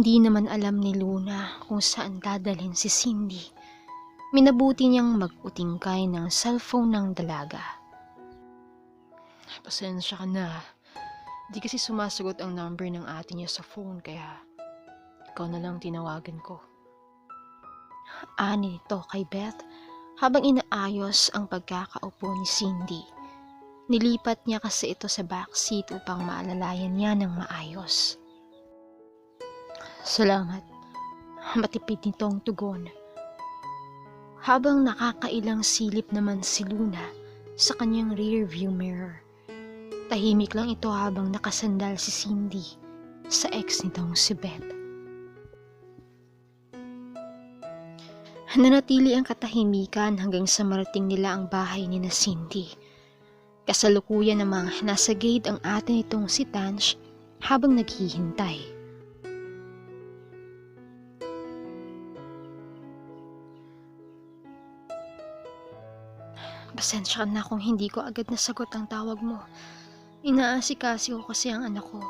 Hindi naman alam ni Luna kung saan dadalhin si Cindy. Minabuti niyang mag-utingkay ng cellphone ng dalaga. Pasensya ka na. Di kasi sumasagot ang number ng ate niya sa phone kaya ikaw na lang tinawagan ko. Ani nito kay Beth habang inaayos ang pagkakaupo ni Cindy. Nilipat niya kasi ito sa backseat upang maalalayan niya ng maayos. Salamat. Matipid nitong tugon. Habang nakakailang silip naman si Luna sa kanyang rear view mirror. Tahimik lang ito habang nakasandal si Cindy sa ex nitong si Beth. Nanatili ang katahimikan hanggang sa marating nila ang bahay ni na Cindy. Kasalukuyan namang nasa gate ang ate nitong si Tanch habang naghihintay. Pasensya ka na kung hindi ko agad nasagot ang tawag mo. Inaasikaso ko kasi ang anak ko.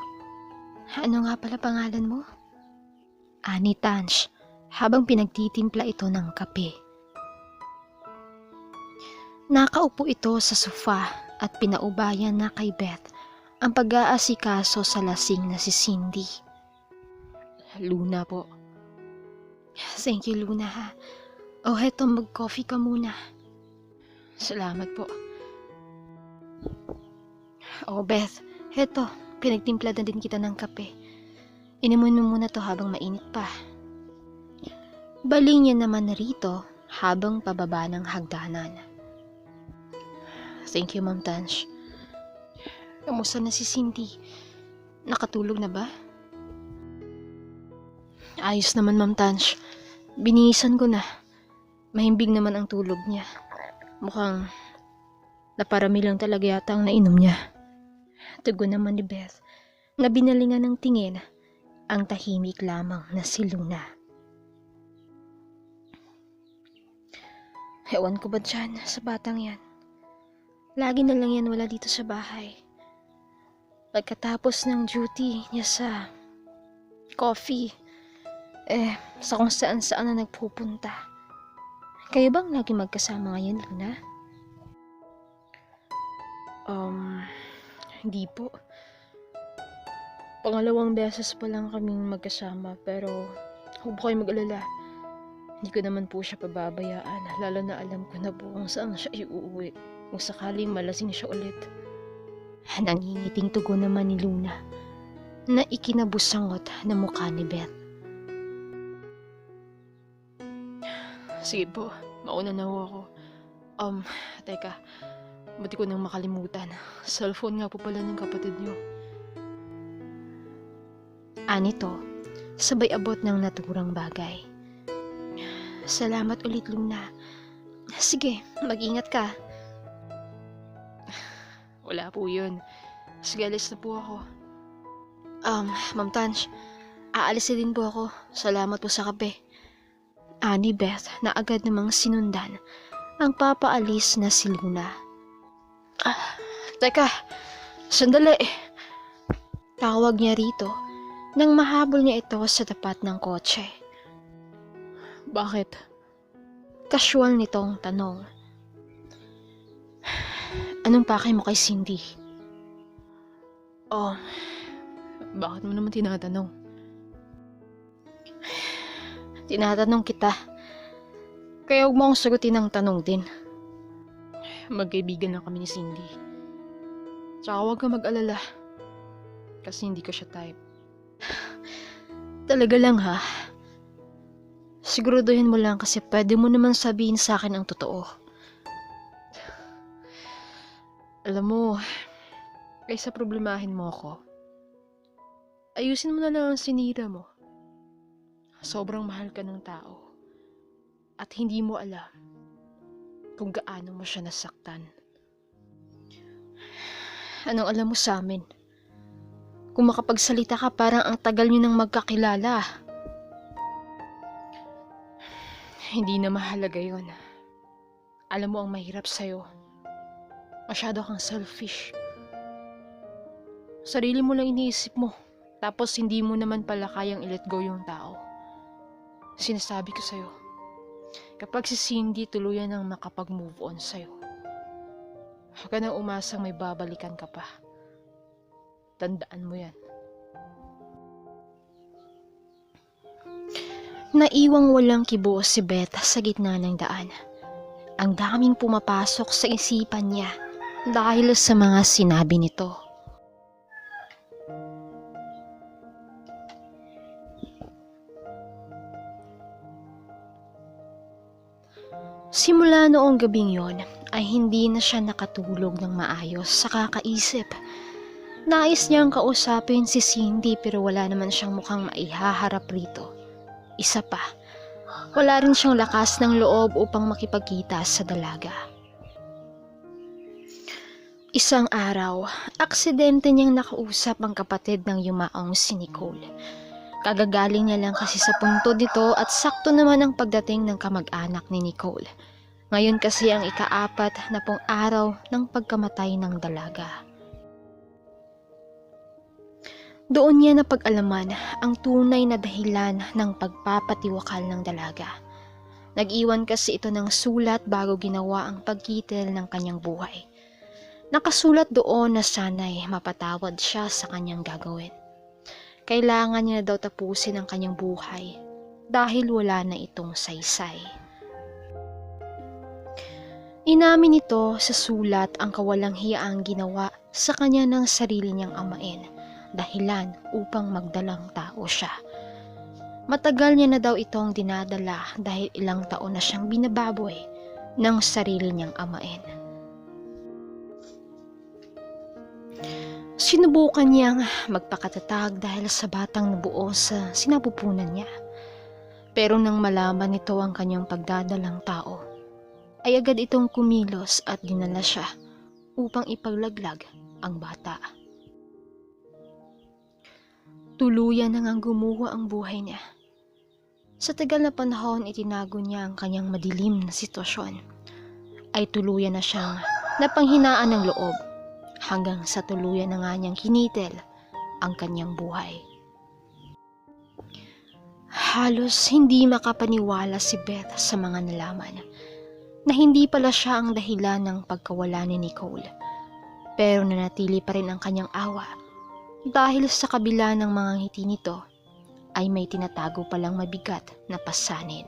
Ano nga pala pangalan mo? Ani Tanch, habang pinagtitimpla ito ng kape. Nakaupo ito sa sofa at pinaubayan na kay Beth ang pag-aasikaso sa lasing na si Cindy. Luna po. Thank you, Luna ha. O heto, mag-coffee ka muna. Salamat po. O Beth, heto, pinagtimpla na din kita ng kape. Inimon mo muna to habang mainit pa. Baling niya naman narito habang pababa ng hagdanan. Thank you, Ma'am Tanch. Kamusta na si Cindy? Nakatulog na ba? Ayos naman, Ma'am Tanch. Binihisan ko na. Mahimbing naman ang tulog niya. Mukhang naparami lang talaga yata ang nainom niya. Tugon naman ni Beth na binalingan ng tingin ang tahimik lamang na si Luna. Ewan ko ba dyan sa batang yan? Lagi na lang yan wala dito sa bahay. Pagkatapos ng duty niya sa coffee, sa kung saan na nagpupunta. Kayo bang lagi magkasama ngayon, Luna? Hindi po. Pangalawang beses pa lang kaming magkasama pero huwag po kayo mag-alala. Hindi ko naman po siya pababayaan lalo na alam ko na po kung saan siya iuwi kung sakaling malasing siya ulit. Nangingiting tugon naman ni Luna na ikinabusangot na mukha ni Beth. Sige po, mauna na ho ako. Teka, buti ko nang makalimutan. Cellphone nga po pala ng kapatid niyo. Anito, sabay abot ng naturang bagay. Salamat ulit, Luna. Sige, mag-ingat ka. Wala po yun. Sige, alis na po ako. Ma'am Tanch, aalis na din po ako. Salamat po sa kape. Ani Beth na agad namang sinundan ang papaalis na si Luna. Teka, sandali. Tawag niya rito nang mahabol niya ito sa tapat ng kotse. Bakit? Casual nitong tanong. Anong pakay mo kay Cindy? Bakit mo naman tinatanong? Tinatanong kita. Kaya huwag mo akong sagutin ng tanong din. Magkaibigan lang kami ni Cindy. Tsaka huwag ka mag-alala. Kasi hindi ko siya type. Talaga lang ha? Siguraduhin mo lang kasi pwede mo naman sabihin sa akin ang totoo. Alam mo, kaysa problemahin mo ako, ayusin mo na lang ang sinira mo. Sobrang mahal ka ng tao. At hindi mo alam kung gaano mo siya nasaktan. Anong alam mo sa amin? Kung makapagsalita ka parang ang tagal niyo nang magkakilala. Hindi na mahalaga yun. Alam mo ang mahirap sa'yo. Masyado kang selfish. Sarili mo lang iniisip mo. Tapos hindi mo naman pala kayang i-let go yung tao. Sinasabi ko sa'yo, kapag si Cindy tuluyan ng makapag-move on sa'yo, huwag ka nang umasang may babalikan ka pa. Tandaan mo yan. Naiwang walang kibo si Beth sa gitna ng daan. Ang daming pumapasok sa isipan niya dahil sa mga sinabi nito. Simula noong gabing yon ay hindi na siya nakatulog ng maayos sa kakaisip. Nais niyang kausapin si Cindy pero wala naman siyang mukhang maihaharap rito. Isa pa, wala rin siyang lakas ng loob upang makipagkita sa dalaga. Isang araw, aksidente niyang nakausap ang kapatid ng yumaong si Nicole. Kagagaling niya lang kasi sa puntod nito at sakto naman ang pagdating ng kamag-anak ni Nicole. Ngayon kasi ang ika-4 na pong araw ng pagkamatay ng dalaga. Doon niya napag-alaman ang tunay na dahilan ng pagpapatiwakal ng dalaga. Nag-iwan kasi ito ng sulat bago ginawa ang pagkitil ng kanyang buhay. Nakasulat doon na sana'y mapatawad siya sa kanyang gagawin. Kailangan niya daw tapusin ang kanyang buhay dahil wala na itong saysay. Inamin nito sa sulat ang kawalang hiyaang ginawa sa kanya ng sarili niyang amain. Dahilan upang magdalang tao siya. Matagal niya na daw itong dinadala dahil ilang taon na siyang binababoy ng sarili niyang amain. Sinubukan niyang magpakatatag dahil sa batang nabuo sa sinapupunan niya. Pero nang malaman nito ang kanyang pagdadalang tao, ay agad itong kumilos at dinala siya upang ipaglaglag ang bata. Tuluyan na ngang gumuho ang buhay niya. Sa tagal na panahon itinago niya ang kanyang madilim na sitwasyon. Ay tuluyan na siyang napanghinaan ng loob hanggang sa tuluyan na nga niyang kinitil ang kanyang buhay. Halos hindi makapaniwala si Beth sa mga nalaman na hindi pala siya ang dahilan ng pagkawala ni Nicole. Pero nanatili pa rin ang kanyang awa. Dahil sa kabila ng mga ngiti nito, ay may tinatago palang mabigat na pasanin.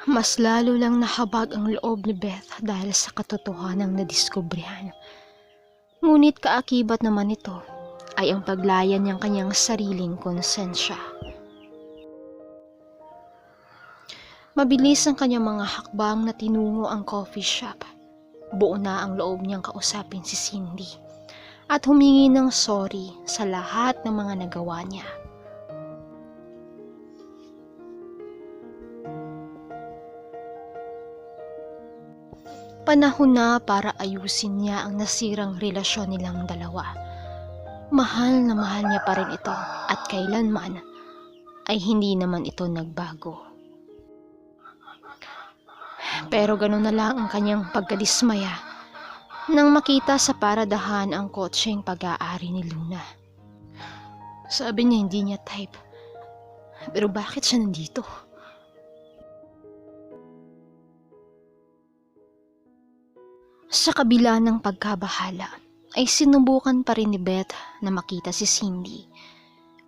Mas lalo lang nahabag ang loob ni Beth dahil sa katotohanang nadiskubrihan. Ngunit kaakibat naman nito ay ang paglayan niyang kanyang sariling konsensya. Mabilis ang kanyang mga hakbang na tinungo ang coffee shop. Buo na ang loob niyang kausapin si Cindy at humingi ng sorry sa lahat ng mga nagawa niya. Panahon na para ayusin niya ang nasirang relasyon nilang dalawa. Mahal na mahal niya pa rin ito at kailanman ay hindi naman ito nagbago. Pero gano'n na lang ang kanyang pagkadismaya nang makita sa paradahan ang kotseng pag-aari ni Luna. Sabi niya hindi niya type. Pero bakit siya nandito? Sa kabila ng pagkabahala, ay sinubukan pa rin ni Beth na makita si Cindy.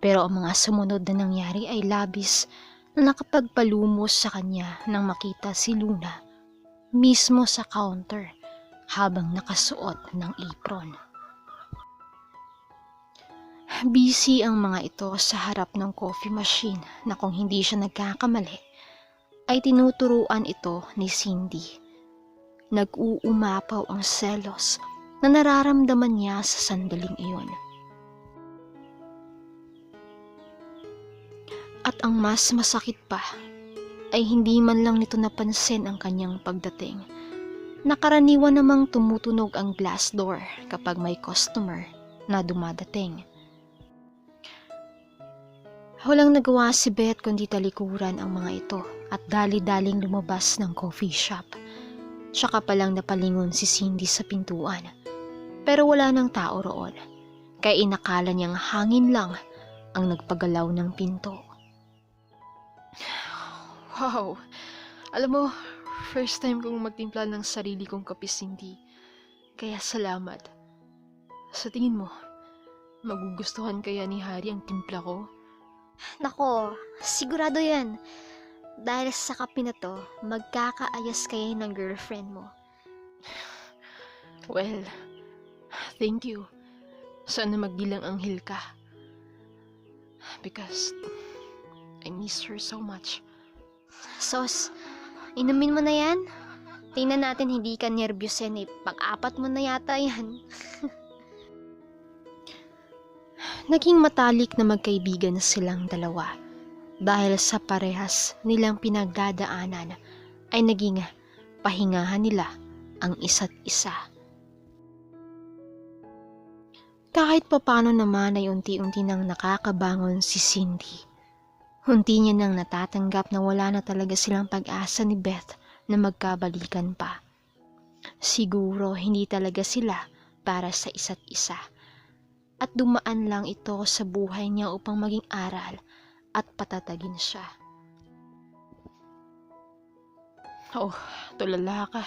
Pero ang mga sumunod na nangyari ay labis na nakapagpalumos sa kanya nang makita si Luna mismo sa counter habang nakasuot ng apron. Busy ang mga ito sa harap ng coffee machine na kung hindi siya nagkakamali ay tinuturuan ito ni Cindy. Nag-uumapaw ang selos na nararamdaman niya sa sandaling iyon. At ang mas masakit pa ay hindi man lang nito napansin ang kanyang pagdating. Nakaraniwan namang tumutunog ang glass door kapag may customer na dumadating. Walang nagawa si Beth kundi talikuran ang mga ito at dali-daling lumabas ng coffee shop. Tsaka palang napalingon si Cindy sa pintuan. Pero wala nang tao roon. kaya inakala niyang hangin lang ang nagpagalaw ng pinto. Wow! Alam mo, first time kong magtimpla ng sarili kong kape, Cindy. Kaya salamat. Sa tingin mo, magugustuhan kaya ni Harry ang timpla ko? Nako, sigurado yan. Dahil sa kape na to, magkakaayos kayo ng girlfriend mo. Well, thank you. Sana magdilang anghel ka. Because I miss her so much. Sos, inumin mo na yan? Tingnan natin hindi ka nervyos yan eh. Pang-apat mo na yata yan. Naging matalik na magkaibigan silang dalawa. Dahil sa parehas nilang pinagdadaanan ay naging pahingahan nila ang isa't isa. Kahit papano naman ay unti-unti nang nakakabangon si Cindy. Unti niya nang natatanggap na wala na talaga silang pag-asa ni Beth na magkabalikan pa. Siguro hindi talaga sila para sa isa't isa. At dumaan lang ito sa buhay niya upang maging aral at patatagin siya. Oh, tulala ka.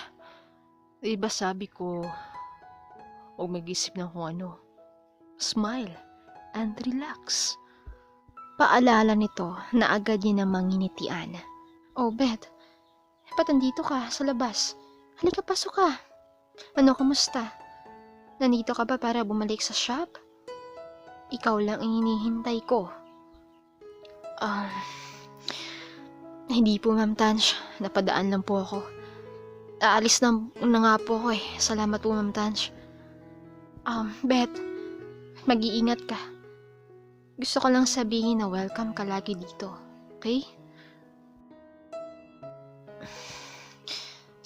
Diba sabi ko, huwag mag-isip ng kung ano. Smile and relax. Paalala nito na agad niya namang nginitian. Oh, Beth, ba't andito ka sa labas? Halika, pasok ka. Ano, kamusta? Nandito ka ba para bumalik sa shop? Ikaw lang ang hinihintay ko. Hindi po, Ma'am Tanch. Napadaan lang po ako. Aalis na nga po ako eh. Salamat po, Ma'am Tanch. Beth, mag-iingat ka. Gusto ko lang sabihin na welcome ka lagi dito. Okay?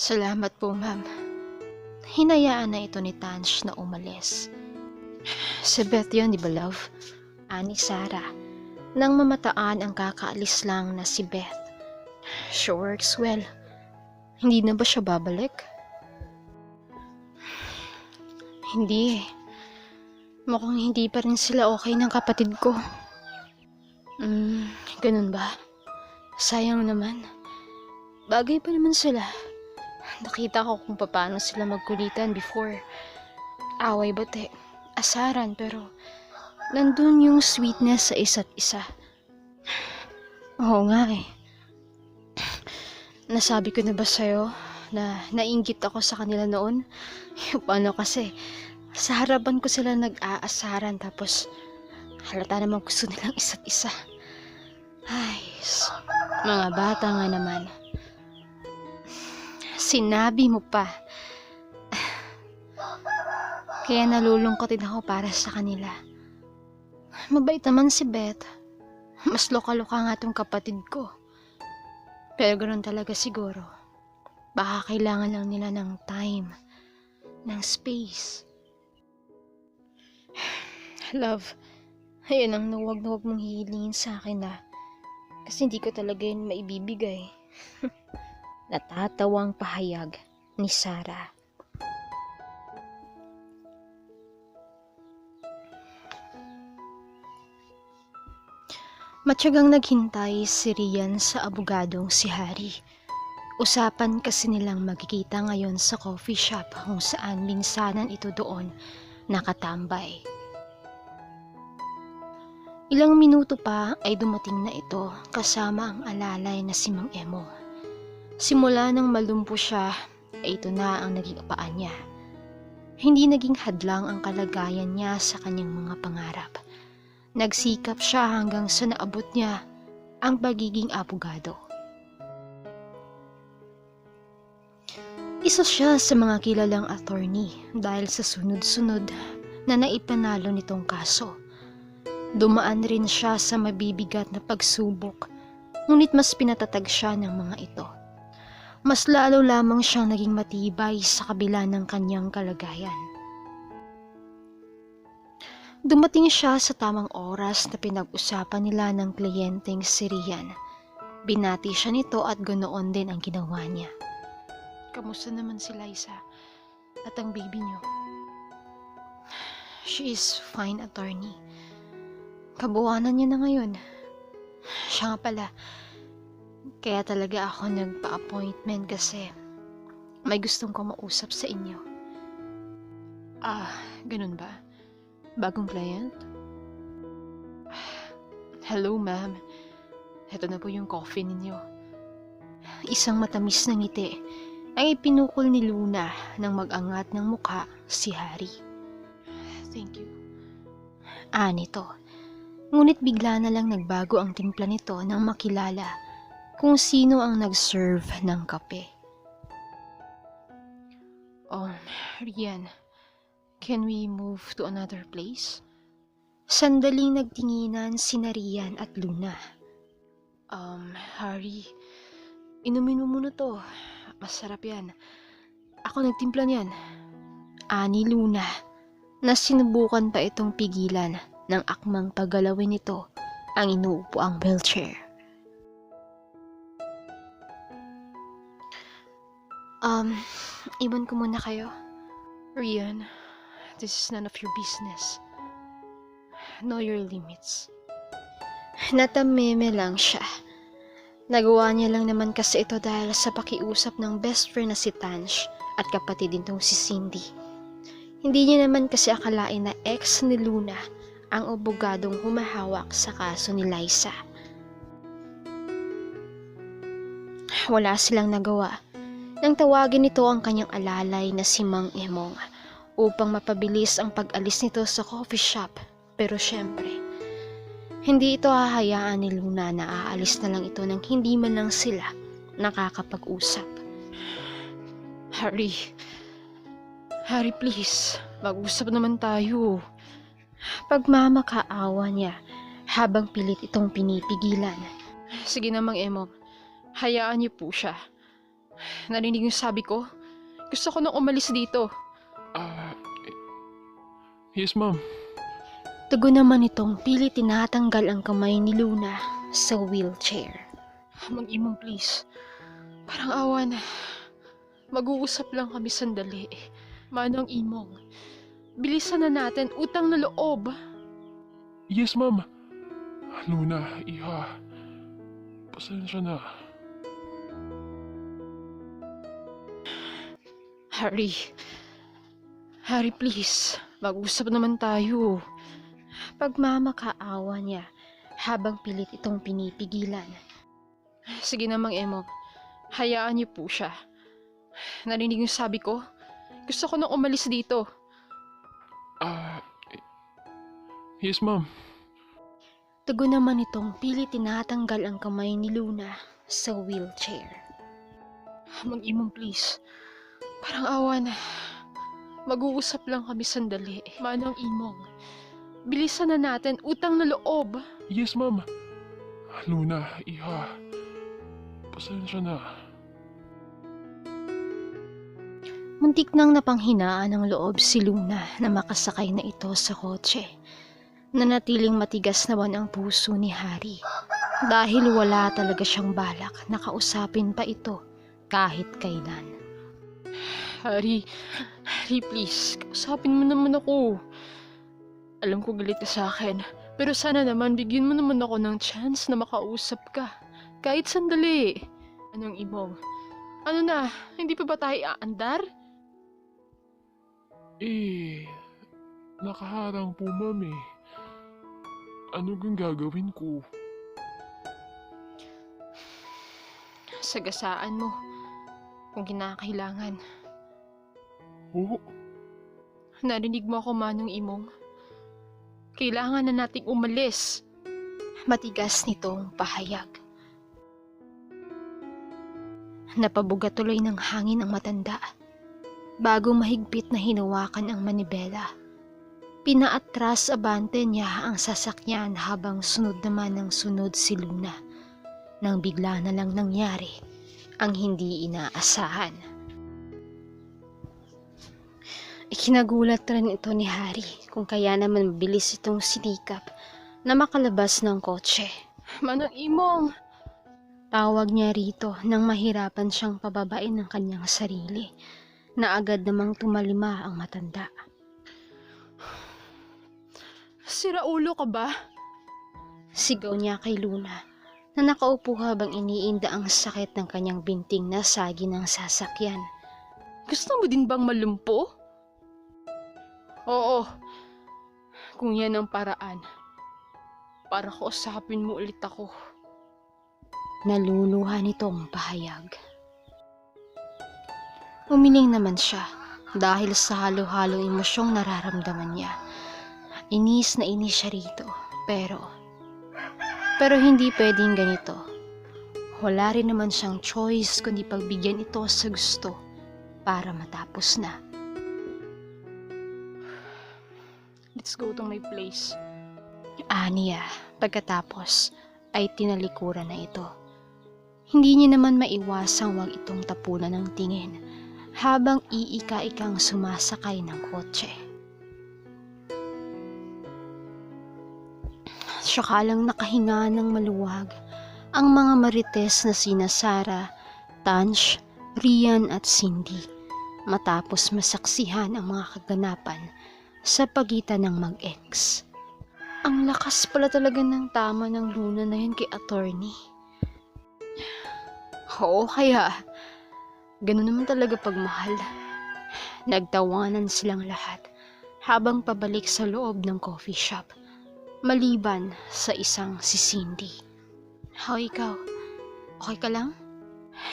Salamat po, Ma'am. Hinayaan na ito ni Tanch na umalis. Si Beth yun, di ba, love? Ani Sarah. Nang mamataan ang kakaalis lang na si Beth. She works well. Hindi na ba siya babalik? Hindi eh. Mukhang hindi pa rin sila okay ng kapatid ko. Ganun ba? Sayang naman. Bagay pa naman sila. Nakita ko kung paano sila magkulitan before. Away bate, asaran, pero nandun yung sweetness sa isa't isa. Oo nga eh. Nasabi ko na ba sa'yo na nainggit ako sa kanila noon? Paano kasi, sa harapan ko sila nag-aasaran tapos halata naman gusto nilang isa't isa. Ay, mga bata nga naman. Sinabi mo pa. Kaya nalulungkot din ako para sa kanila. Mabait naman si Beth. Mas loka-loka nga tong kapatid ko. Pero ganoon talaga siguro. Baka kailangan lang nila ng time, ng space. Love, ayun ang huwag na huwag mong hihilingin sa akin na. Kasi hindi ko talaga yun maibibigay. Natatawang pahayag ni Sarah. Matyagang naghintay si Rian sa abogadong si Harry. Usapan kasi nilang magkikita ngayon sa coffee shop kung saan minsanan ito doon nakatambay. Ilang minuto pa ay dumating na ito kasama ang alalay na si Mang Emo. Simula nang malumpo siya ay ito na ang naging apaan niya. Hindi naging hadlang ang kalagayan niya sa kanyang mga pangarap. Nagsikap siya hanggang sa naabot niya ang pagiging abogado. Isa siya sa mga kilalang attorney dahil sa sunod-sunod na naipanalo nitong kaso. Dumaan rin siya sa mabibigat na pagsubok, ngunit mas pinatatag siya ng mga ito. Mas lalo lamang siyang naging matibay sa kabila ng kanyang kalagayan. Dumating siya sa tamang oras na pinag-usapan nila ng kliyenteng si Rian. Binati siya nito at ganoon din ang ginawa niya. Kamusta naman si Liza at ang baby niyo? She is fine, attorney. Kabuwanan niya na ngayon. Siya nga pala, kaya talaga ako nagpa-appointment kasi may gustong ko mausap sa inyo. Ganun ba? Bagong client? Hello, ma'am. Ito na po yung coffee ninyo. Isang matamis na ngiti ang ipinukol ni Luna nang mag-angat ng mukha si Harry. Thank you. Nito. Ngunit bigla na lang nagbago ang timpla nito nang makilala kung sino ang nag-serve ng kape. Rian, can we move to another place? Sandaling nagtinginan sina Rian at Luna. Harry, inumin mo muna to. Masarap yan. Ako nagtimpla niyan. Ani Luna na sinubukan pa itong pigilan ng akmang paggalawin nito ang inuupo ang wheelchair. Iwan ko muna kayo. Rian, this is none of your business. Know your limits. Natameme lang siya. Nagawa niya lang naman kasi ito dahil sa pakiusap ng best friend na si Tansh at kapatid din tong si Cindy. Hindi niya naman kasi akalain na ex ni Luna ang abogadong humahawak sa kaso ni Liza. Wala silang nagawa nang tawagin nito ang kanyang alalay na si Mang Emong upang mapabilis ang pag-alis nito sa coffee shop. Pero syempre, hindi ito hahayaan ni Luna na aalis na lang ito nang hindi man lang sila nakakapag-usap. Harry, please, mag-usap naman tayo. Pagmamakaawa niya habang pilit itong pinipigilan. Sige namang Emong, hayaan niyo po siya. Narinig yung sabi ko? Gusto ko nang umalis dito. Yes, ma'am. Tugon naman itong pilit tinatanggal ang kamay ni Luna sa wheelchair. Mang Emong, please. Parang awa na. Mag-uusap lang kami sandali. Manang Emong, bilisan na natin, utang na loob. Yes, ma'am. Luna, iha. Pasensya na. Harry, please. Mag-usap naman tayo. Pagmamakaawa niya habang pilit itong pinipigilan. Sige namang Emong, hayaan niyo po siya. Narinig yung sabi ko? Gusto ko nang umalis dito. Yes, ma'am. Tugon naman itong pilit tinatanggal ang kamay ni Luna sa wheelchair. Mang Emong, please. Parang awa na. Mag-uusap lang kami sandali. Manang Emong, bilisan na natin, utang na loob. Yes, ma'am. Luna, iha. Pasensya na. Muntik nang napanghinaan ng loob si Luna na makasakay na ito sa kotse. Nanatiling matigas naman ang puso ni Harry dahil wala talaga siyang balak na kausapin pa ito kahit kailan. Harry, please, kausapin mo naman ako. Alam ko galit ka sa akin, pero sana naman bigyan mo naman ako ng chance na makausap ka. Kahit sandali. Anong Emong? Ano na, hindi pa ba tayo aandar? Nakaharang po, ma'am eh. Ano kung gagawin ko? Sagasaan mo kung kinakailangan. Oo. Narinig mo ako, Manong Emong? Kailangan na nating umalis. Matigas nitong pahayag. Napabuga tuloy ng hangin ang matanda bago mahigpit na hinawakan ang manibela. Pinaatras abante niya ang sasakyan habang sunod naman ng sunod si Luna nang bigla na lang nangyari ang hindi inaasahan. Ikinagulat rin ito ni Harry kung kaya naman mabilis itong sinikap na makalabas ng kotse. Manang Emong! Tawag niya rito nang mahirapan siyang pababain ng kanyang sarili na agad namang tumalima ang matanda. Siraulo ka ba? Sigaw niya kay Luna na nakaupo habang iniinda ang sakit ng kanyang binting na sagi ng sasakyan. Gusto mo din bang malumpo? Oo. Kung yan ang paraan, para kausapin mo ulit ako. Naluluha nitong pahayag. Umiling naman siya dahil sa halo-halong emosyong nararamdaman niya. Inis na inis siya rito, pero hindi pwedeng ganito. Wala rin naman siyang choice kundi pagbigyan ito sa gusto para matapos na. Let's go to my place. Aniya, pagkatapos ay tinalikuran na ito. Hindi niya naman maiwasang wag itong tapunan ng tingin habang iika-ikang sumasakay ng kotse. Saka lang nakahinga ng maluwag ang mga marites na sina Sarah, Tansh, Rian at Cindy matapos masaksihan ang mga kaganapan sa pagitan ng mag-ex. Ang lakas pala talaga ng tama ng Luna na yun kay attorney. Oo, kaya ganun naman talaga pagmahal. Nagtawanan silang lahat habang pabalik sa loob ng coffee shop, maliban sa isang si Cindy. How ikaw? Okay ka lang?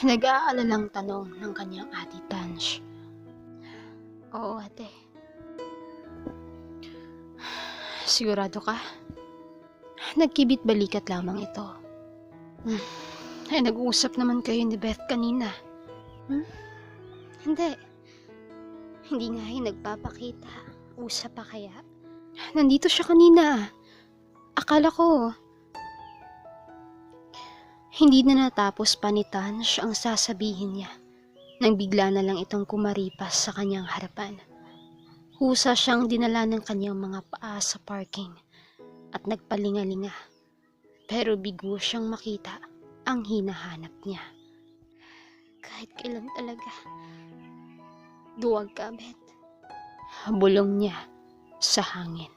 Nag-aalalang tanong ng kanyang ate Tansh. Oo, ate. Sigurado ka? Nagkibit balikat lamang ito. Ay, nag-uusap naman kayo ni Beth kanina. Hindi. Hindi nga nagpapakita. Usap pa kaya? Nandito siya kanina. Akala ko. Hindi na natapos pa ni Tansh ang sasabihin niya nang bigla na lang itong kumaripas sa kanyang harapan. Husa siyang dinala ng kanyang mga paa sa parking at nagpalingalinga. Pero bigo siyang makita ang hinahanap niya. Kahit kailan talaga. Duwag ka, Beth. Bulong niya sa hangin.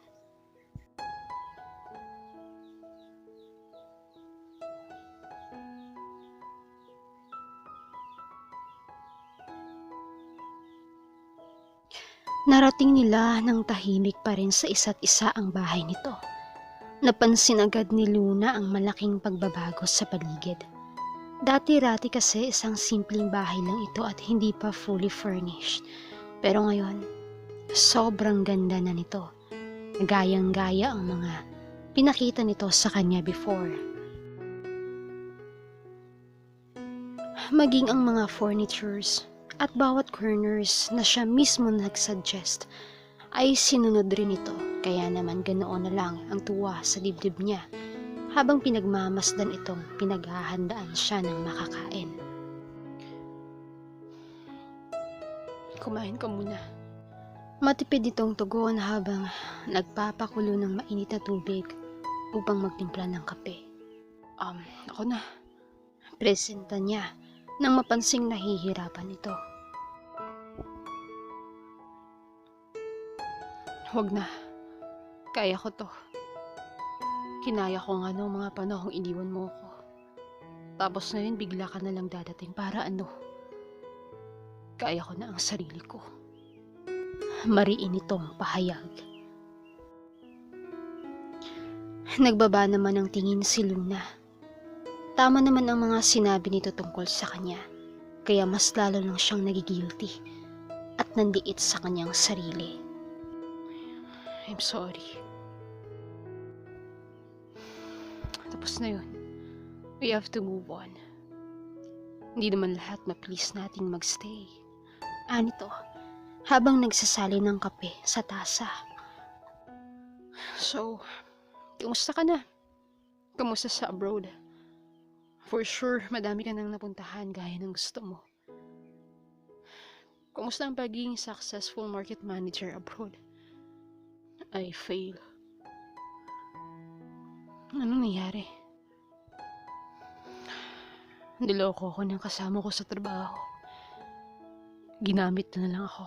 Narating nila ng tahimik pa rin sa isa't isa ang bahay nito. Napansin agad ni Luna ang malaking pagbabago sa paligid. Dati-rati kasi isang simpleng bahay lang ito at hindi pa fully furnished. Pero ngayon, sobrang ganda na nito. Gayang-gaya ang mga pinakita nito sa kanya before. Maging ang mga furnitures at bawat corners na siya mismo nagsuggest ay sinunod rin ito, kaya naman ganoon na lang ang tuwa sa dibdib niya habang pinagmamasdan itong pinaghahandaan siya ng makakain. Kumain ka muna. Matipid itong tugon habang nagpapakulo ng mainit na tubig upang magtimpla ng kape. Ako na. Presenta niya nang mapansing nahihirapan ito. Huwag na. Kaya ko to. Kinaya ko nga noong mga panahong iniwan mo ko. Tapos ngayon bigla ka na lang dadating para ano? Kaya ko na ang sarili ko. Mariin itong pahayag. Nagbaba naman ang tingin si Luna. Tama naman ang mga sinabi nito tungkol sa kanya. Kaya mas lalo lang siyang nagigilty at nandiit sa kanyang sarili. I'm sorry. Tapos na yun. We have to move on. Hindi naman lahat ma-please nating magstay. Anito, habang nagsasali ng kape sa tasa. So, kumusta ka na? Kumusta sa abroad? For sure, madami ka nang napuntahan gaya ng gusto mo. Kumusta ang pagiging successful market manager abroad? I fail. Anong nangyari? Niloko ko ng kasama ko sa trabaho. Ginamit na lang ako.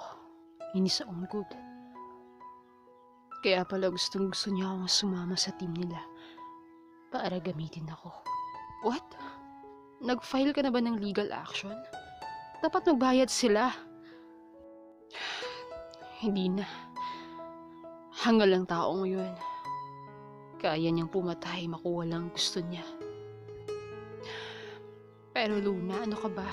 Hindi sa own good. Kaya pala gustong-gusto niya akong sumama sa team nila para gamitin ako. What? Nag-file ka na ba ng legal action? Dapat magbayad sila. Hindi na. Hangal lang tao ngayon. Kaya niyang pumatay, makuha lang ang gusto niya. Pero Luna, ano ka ba?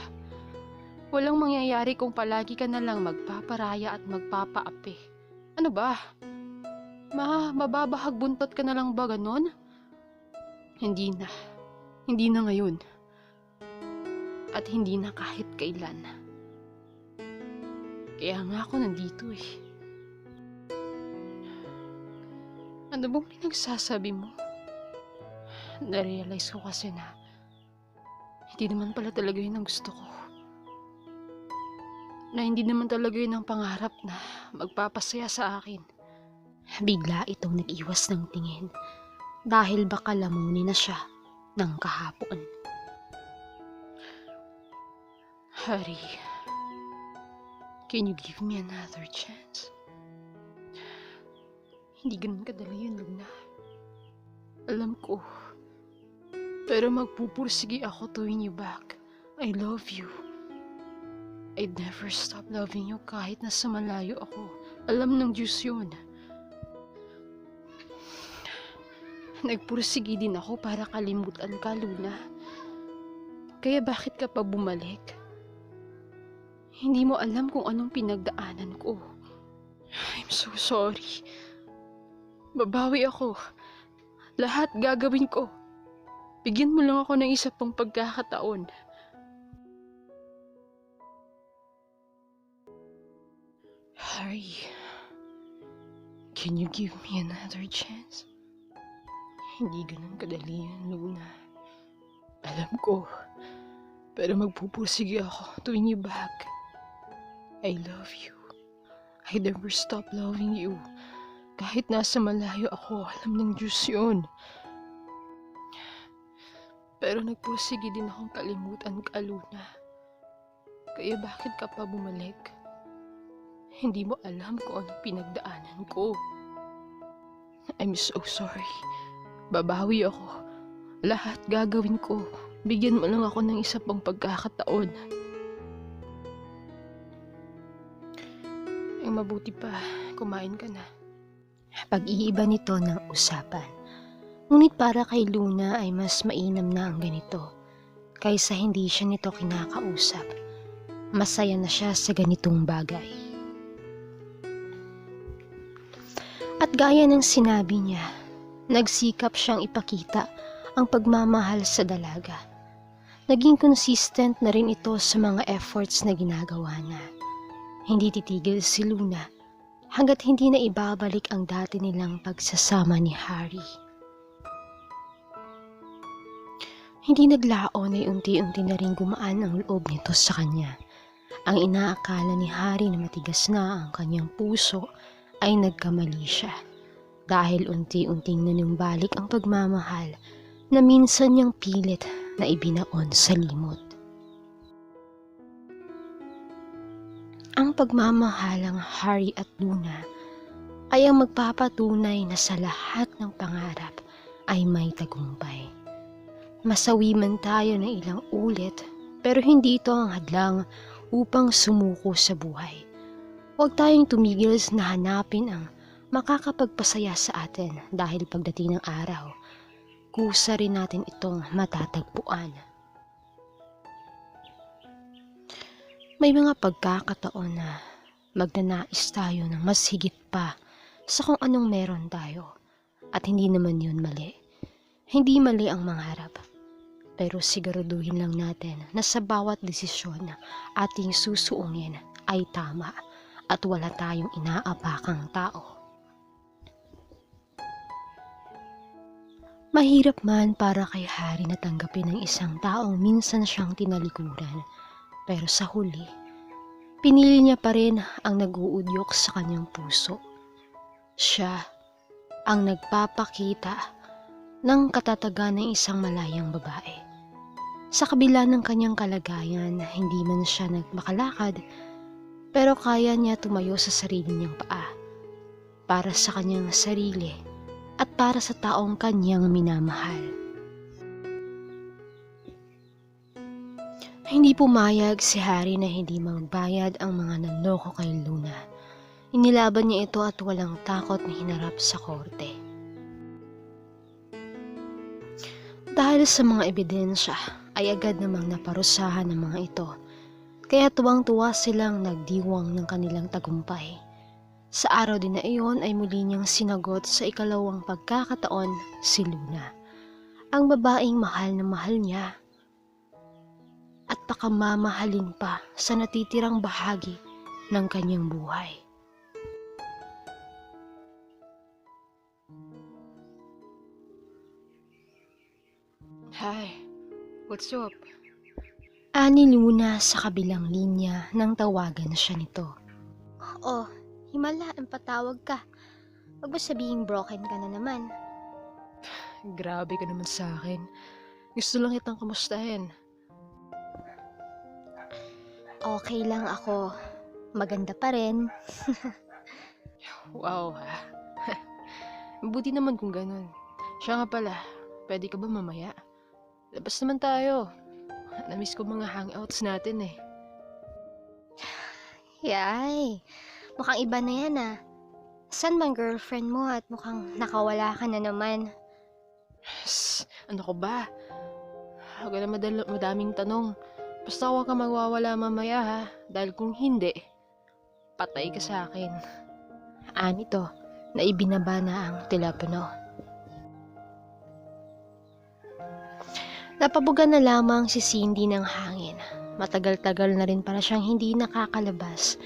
Walang mangyayari kung palagi ka na lang magpaparaya at magpapaapi. Ano ba? Mababahag buntot ka na lang ba ganon? Hindi na. Hindi na ngayon. At hindi na kahit kailan. Kaya nga ako nandito eh. Ano bang pinagsasabi mo? Narealize ko kasi na hindi naman pala talaga yun ang gusto ko. Na hindi naman talaga yun ang pangarap na magpapasaya sa akin. Bigla itong nag-iwas ng tingin dahil baka lamunin na siya ng kahapon. Hari, can you give me another chance? Hindi ganun kadali yan, Luna. Alam ko. Pero magpupursige ako to win you back. I love you. I'd never stop loving you kahit nasa malayo ako. Alam ng Diyos yun. Nagpursige din ako para kalimutan ka, Luna. Kaya bakit ka pa bumalik? Hindi mo alam kung anong pinagdaanan ko. I'm so sorry. Babawi ako. Lahat gagawin ko. Bigyan mo lang ako ng isa pang pagkakataon. Harry, can you give me another chance? Hindi ganun kadali yan, Luna. Alam ko. Pero magpupursige ako to win you back. I love you. I never stop loving you. Kahit nasa malayo ako, alam ng Diyos yun. Pero nagpursige din akong kalimutan ka, Luna. Kaya bakit ka pa bumalik? Hindi mo alam kung anong pinagdaanan ko. I'm so sorry. Babawi ako. Lahat gagawin ko. Bigyan mo lang ako ng isa pang pagkakataon. Ang mabuti pa, kumain ka na. Pag-iiba nito ng usapan. Ngunit para kay Luna ay mas mainam na ang ganito kaysa hindi siya nito kinakausap. Masaya na siya sa ganitong bagay. At gaya ng sinabi niya, nagsikap siyang ipakita ang pagmamahal sa dalaga. Naging consistent na rin ito sa mga efforts na ginagawa niya. Hindi titigil si Luna hanggat hindi na ibabalik ang dati nilang pagsasama ni Harry. Hindi naglaon ay unti-unti na rin gumaan ang loob nito sa kanya. Ang inaakala ni Harry na matigas na ang kanyang puso ay nagkamali siya dahil unti-unting nanumbalik ang pagmamahal na minsan niyang pilit na ibinaon sa limot. Ang pagmamahalang Harry at Luna ay ang magpapatunay na sa lahat ng pangarap ay may tagumpay. Masawi man tayo ng ilang ulit pero hindi ito ang hadlang upang sumuko sa buhay. Huwag tayong tumigil na hanapin ang makakapagpasaya sa atin dahil pagdating ng araw, kusa rin natin itong matatagpuan. May mga pagkakataon na magnanais tayo ng mas higit pa sa kung anong meron tayo at hindi naman yun mali. Hindi mali ang mangarap, pero siguraduhin lang natin na sa bawat desisyon na ating susuungin ay tama at wala tayong inaapakang tao. Mahirap man para kay Harry na tanggapin ng isang taong minsan siyang tinalikuran, pero sa huli, pinili niya pa rin ang nag-uudyok sa kanyang puso. Siya ang nagpapakita ng katatagan ng isang malayang babae. Sa kabila ng kanyang kalagayan, hindi man siya nagmakalakad, pero kaya niya tumayo sa sarili niyang paa. para sa kanyang sarili at para sa taong kanyang minamahal. Hindi pumayag si Harry na hindi magbayad ang mga nanloko kay Luna. Inilaban niya ito at walang takot na hinarap sa korte. Dahil sa mga ebidensya ay agad namang naparusahan ng mga ito, kaya tuwang-tuwa silang nagdiwang ng kanilang tagumpay. Sa araw din na iyon ay muli niyang sinagot sa ikalawang pagkakataon si Luna, ang babaeng mahal na mahal niya at pakamamahalin pa sa natitirang bahagi ng kanyang buhay. Hi, what's up? Ani Luna sa kabilang linya nang tawagan siya nito. Oh, himala, ang patawag ka. Huwag ba sabihing broken ka na naman? Grabe ka naman sa akin. Gusto lang kitang kamustahin. Okay lang ako. Maganda pa rin. Wow ha. Mabuti naman kung ganun. Siya nga pala, pwede ka ba mamaya? Labas naman tayo. Namiss ko mga hangouts natin eh. Yay, mukhang iba na yan ah. San bang girlfriend mo at mukhang nakawala ka na naman? Ano ko ba? Huwag na madaming tanong. Basta huwag ka magwawala mamaya ha. Dahil kung hindi, patay ka sa akin. Ani to na ibinaba na ang telepono. Napabuga na lamang si Cindy ng hangin. Matagal-tagal na rin para siyang hindi nakakalabas,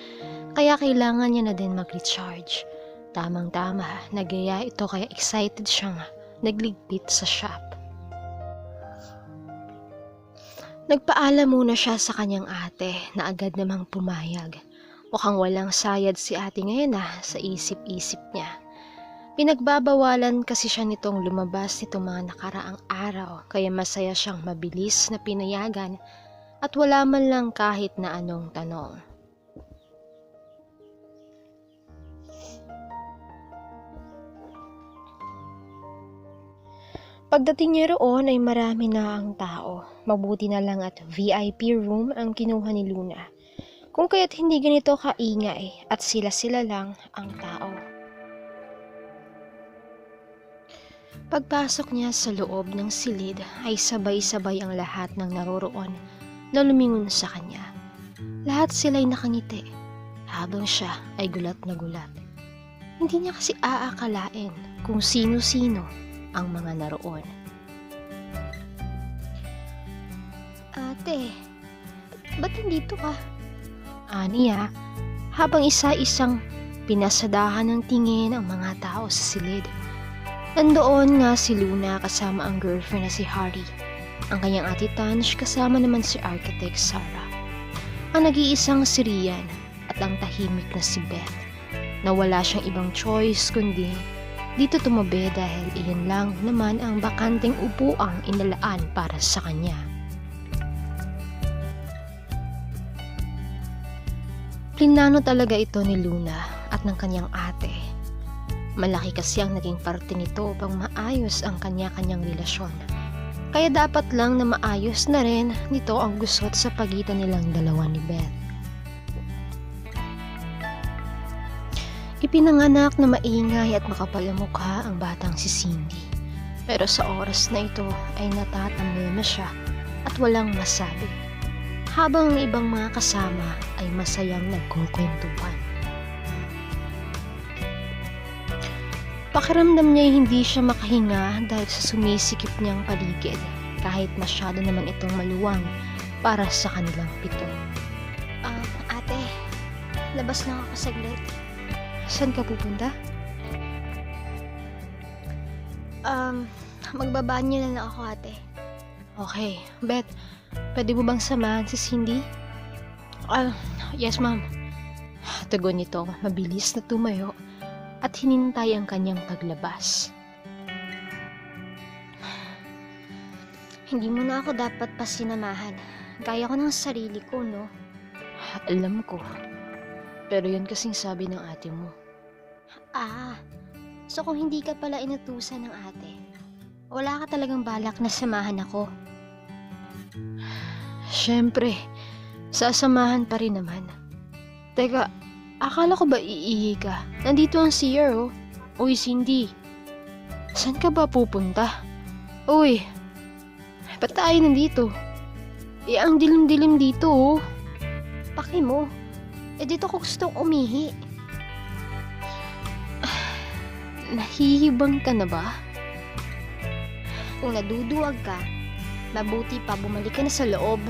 kaya kailangan niya na din mag-recharge. Tamang-tama, nagaya ito kaya excited siyang nagligpit sa shop. Nagpaalam muna siya sa kanyang ate na agad namang pumayag. Mukhang walang sayad si ate ngayon sa isip-isip niya. Pinagbabawalan kasi siya nitong lumabas nitong mga nakaraang araw, kaya masaya siyang mabilis na pinayagan at wala man lang kahit na anong tanong. Pagdating niya roon ay marami na ang tao. Mabuti na lang at VIP room ang kinuha ni Luna. Kung kaya't hindi ganito kaingay at sila-sila lang ang tao. Pagpasok niya sa loob ng silid ay sabay-sabay ang lahat ng naroroon na lumingon sa kanya. Lahat sila'y nakangiti habang siya ay gulat na gulat. Hindi niya kasi aakalain kung sino-sino ang mga naroon. Ate, ba't nandito ka? Aniya, habang isa-isang pinasadahan ng tingin ang mga tao sa silid. Nandoon nga si Luna kasama ang girlfriend na si Harry. Ang kanyang ate Tansh kasama naman si Architect Sarah. Ang nag-iisang si Rian at ang tahimik na si Beth, na wala siyang ibang choice kundi dito tumabi dahil iyon lang naman ang bakanteng upuang inalaan para sa kanya. Plinano talaga ito ni Luna at ng kanyang ate. Malaki kasi ang naging parte nito upang maayos ang kanya-kanyang relasyon. Kaya dapat lang na maayos na rin nito ang gusot sa pagitan nilang dalawa ni Beth. Ipinanganak na maingay at makapal ang mukha ang batang si Cindy. Pero sa oras na ito ay natatamlay na siya at walang masabi. Habang ang ibang mga kasama ay masayang nagkukwentuhan. Pakiramdam niya hindi siya makahinga dahil sa sumisikip niyang paligid kahit masyado naman itong maluwang para sa kanilang pito. Ate, labas lang ako saglit. Saan ka pupunta? Magbabanyo na lang ako, ate. Okay, Beth, pwede mo bang samahan si Cindy? Yes ma'am. Tugon nito, mabilis na tumayo at hinintay ang kanyang paglabas. Hindi mo na ako dapat pasinamahan. Kaya ko ng sarili ko, no? Alam ko. Pero yun kasing sabi ng ate mo. Ah, so kung hindi ka pala inutusan ng ate, wala ka talagang balak na samahan ako. Siyempre, sasamahan pa rin naman. Teka, akala ko ba iihi ka? Nandito ang CR, oh. Uy, Cindy. Saan ka ba pupunta? Uy, ba't tayo nandito? Eh, ang dilim-dilim dito, oh. Paki mo, dito ko gustong umihi. Nahihibang ka na ba? Kung naduduwag ka, mabuti pa bumalik ka na sa loob.